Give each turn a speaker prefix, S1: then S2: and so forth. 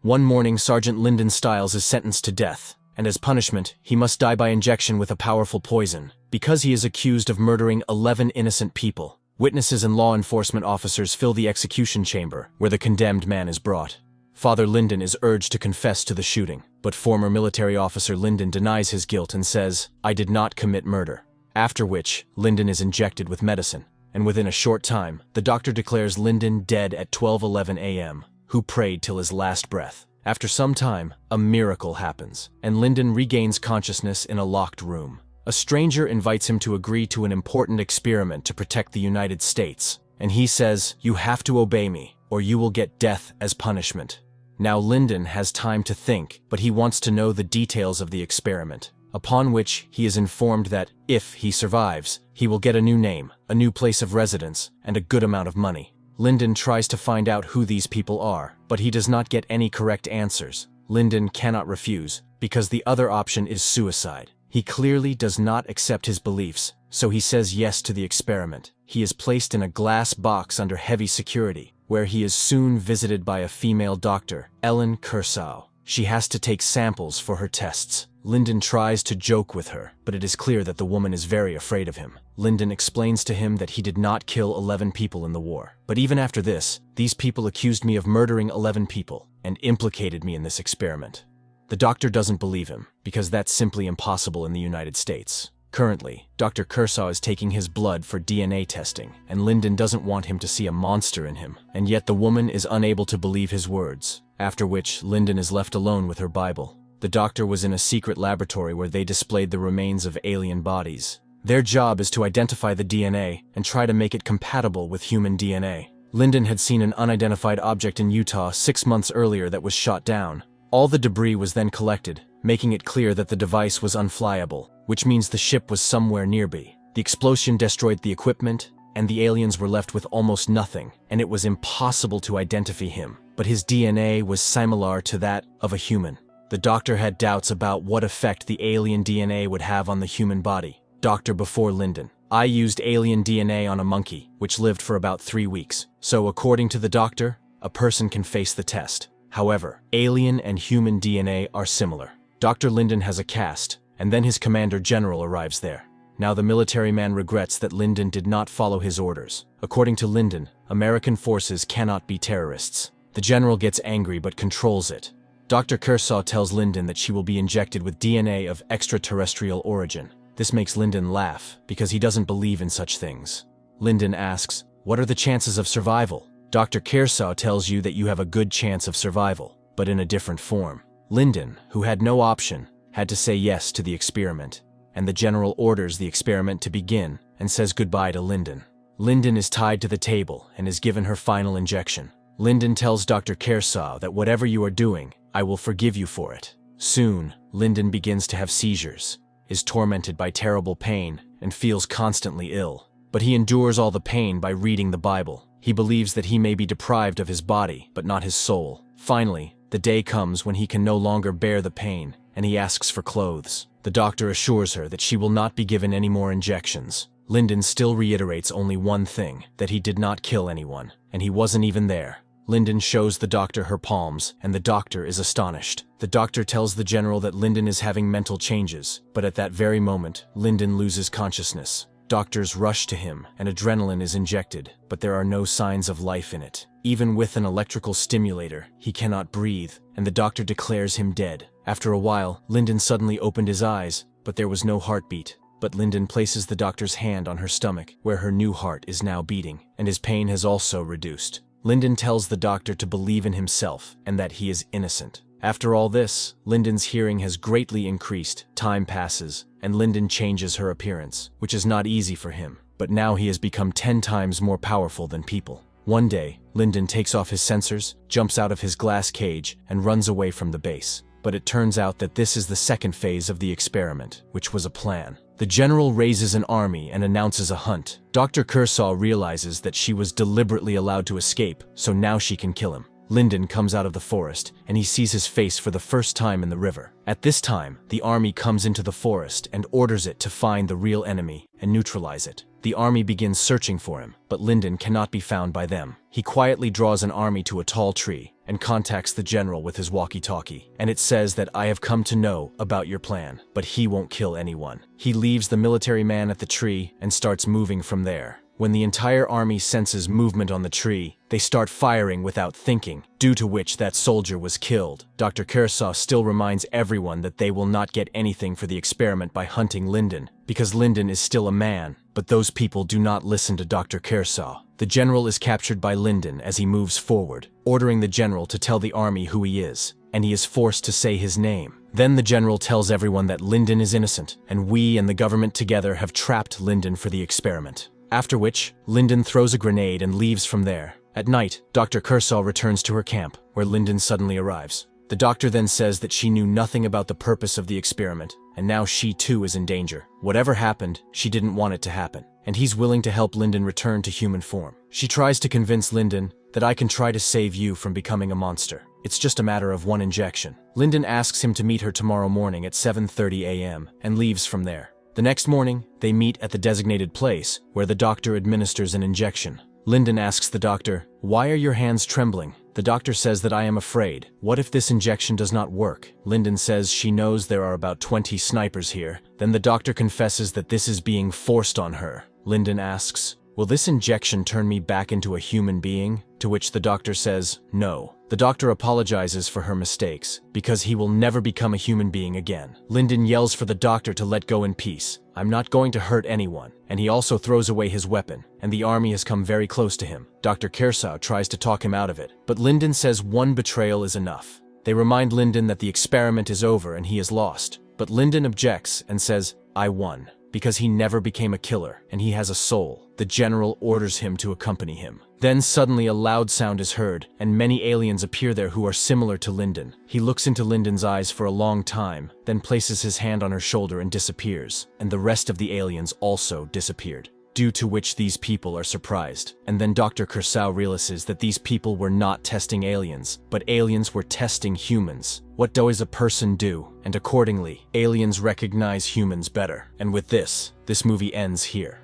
S1: One morning, Sergeant Lyndon Stiles is sentenced to death, and as punishment, he must die by injection with a powerful poison, because he is accused of murdering 11 innocent people. Witnesses and law enforcement officers fill the execution chamber, where the condemned man is brought. Father Lyndon is urged to confess to the shooting, but former military officer Lyndon denies his guilt and says, "I did not commit murder." After which, Lyndon is injected with medicine, and within a short time, the doctor declares Lyndon dead at 12:11 a.m., who prayed till his last breath. After some time, a miracle happens, and Lyndon regains consciousness in a locked room. A stranger invites him to agree to an important experiment to protect the United States, and he says, "You have to obey me, or you will get death as punishment." Now Lyndon has time to think, but he wants to know the details of the experiment, upon which he is informed that, if he survives, he will get a new name, a new place of residence, and a good amount of money. Lyndon tries to find out who these people are, but he does not get any correct answers. Lyndon cannot refuse, because the other option is suicide. He clearly does not accept his beliefs, so he says yes to the experiment. He is placed in a glass box under heavy security, where he is soon visited by a female doctor, Ellen Kershaw. She has to take samples for her tests. Lyndon tries to joke with her, but it is clear that the woman is very afraid of him. Lyndon explains to him that he did not kill 11 people in the war. But even after this, these people accused me of murdering 11 people and implicated me in this experiment. The doctor doesn't believe him, because that's simply impossible in the United States. Currently, Dr. Kershaw is taking his blood for DNA testing, and Lyndon doesn't want him to see a monster in him, and yet the woman is unable to believe his words, after which Lyndon is left alone with her Bible. The doctor was in a secret laboratory where they displayed the remains of alien bodies. Their job is to identify the DNA and try to make it compatible with human DNA. Lyndon had seen an unidentified object in Utah 6 months earlier that was shot down. All the debris was then collected, making it clear that the device was unflyable, which means the ship was somewhere nearby. The explosion destroyed the equipment, and the aliens were left with almost nothing, and it was impossible to identify him, but his DNA was similar to that of a human. The doctor had doubts about what effect the alien DNA would have on the human body. Doctor before Lyndon: "I used alien DNA on a monkey, which lived for about 3 weeks. So according to the doctor, a person can face the test. However, alien and human DNA are similar." Dr. Lyndon has a cast, and then his commander general arrives there. Now the military man regrets that Lyndon did not follow his orders. According to Lyndon, American forces cannot be terrorists. The general gets angry but controls it. Dr. Kershaw tells Lyndon that she will be injected with DNA of extraterrestrial origin. This makes Lyndon laugh, because he doesn't believe in such things. Lyndon asks, "What are the chances of survival?" Dr. Kershaw tells you that you have a good chance of survival, but in a different form. Lyndon, who had no option, had to say yes to the experiment, and the general orders the experiment to begin and says goodbye to Lyndon. Lyndon is tied to the table and is given her final injection. Lyndon tells Dr. Kershaw that whatever you are doing, I will forgive you for it. Soon, Lyndon begins to have seizures, is tormented by terrible pain, and feels constantly ill. But he endures all the pain by reading the Bible. He believes that he may be deprived of his body, but not his soul. Finally, the day comes when he can no longer bear the pain, and he asks for clothes. The doctor assures her that she will not be given any more injections. Lyndon still reiterates only one thing, that he did not kill anyone, and he wasn't even there. Lyndon shows the doctor her palms, and the doctor is astonished. The doctor tells the general that Lyndon is having mental changes, but at that very moment, Lyndon loses consciousness. Doctors rush to him, and adrenaline is injected, but there are no signs of life in it. Even with an electrical stimulator, he cannot breathe, and the doctor declares him dead. After a while, Lyndon suddenly opened his eyes, but there was no heartbeat. But Lyndon places the doctor's hand on her stomach, where her new heart is now beating, and his pain has also reduced. Lyndon tells the doctor to believe in himself, and that he is innocent. After all this, Lyndon's hearing has greatly increased. Time passes, and Lyndon changes her appearance, which is not easy for him, but now he has become 10 times more powerful than people. One day, Lyndon takes off his sensors, jumps out of his glass cage, and runs away from the base. But it turns out that this is the second phase of the experiment, which was a plan. The general raises an army and announces a hunt. Dr. Kershaw realizes that she was deliberately allowed to escape, so now she can kill him. Lyndon comes out of the forest, and he sees his face for the first time in the river. At this time, the army comes into the forest and orders it to find the real enemy and neutralize it. The army begins searching for him, but Lyndon cannot be found by them. He quietly draws an army to a tall tree and contacts the general with his walkie-talkie, and it says that I have come to know about your plan, but he won't kill anyone. He leaves the military man at the tree and starts moving from there. When the entire army senses movement on the tree, they start firing without thinking, due to which that soldier was killed. Dr. Kershaw still reminds everyone that they will not get anything for the experiment by hunting Lyndon, because Lyndon is still a man, but those people do not listen to Dr. Kershaw. The general is captured by Lyndon as he moves forward, ordering the general to tell the army who he is, and he is forced to say his name. Then the general tells everyone that Lyndon is innocent, and we and the government together have trapped Lyndon for the experiment. After which, Lyndon throws a grenade and leaves from there. At night, Dr. Kershaw returns to her camp, where Lyndon suddenly arrives. The doctor then says that she knew nothing about the purpose of the experiment, and now she too is in danger. Whatever happened, she didn't want it to happen, and he's willing to help Lyndon return to human form. She tries to convince Lyndon that I can try to save you from becoming a monster. It's just a matter of one injection. Lyndon asks him to meet her tomorrow morning at 7:30 a.m. and leaves from there. The next morning, they meet at the designated place, where the doctor administers an injection. Lyndon asks the doctor, "Why are your hands trembling?" The doctor says that I am afraid. What if this injection does not work? Lyndon says she knows there are about 20 snipers here. Then the doctor confesses that this is being forced on her. Lyndon asks, "Will this injection turn me back into a human being?" To which the doctor says, "No." The doctor apologizes for her mistakes, because he will never become a human being again. Lyndon yells for the doctor to let go in peace. "I'm not going to hurt anyone," and he also throws away his weapon, and the army has come very close to him. Dr. Kershaw tries to talk him out of it, but Lyndon says one betrayal is enough. They remind Lyndon that the experiment is over and he is lost, but Lyndon objects and says, "I won," because he never became a killer, and he has a soul. The general orders him to accompany him. Then suddenly a loud sound is heard, and many aliens appear there who are similar to Lyndon. He looks into Lyndon's eyes for a long time, then places his hand on her shoulder and disappears, and the rest of the aliens also disappeared. Due to which these people are surprised, and then Dr. Kershaw realizes that these people were not testing aliens, but aliens were testing humans. What does a person do? And accordingly, aliens recognize humans better. And with this movie ends here.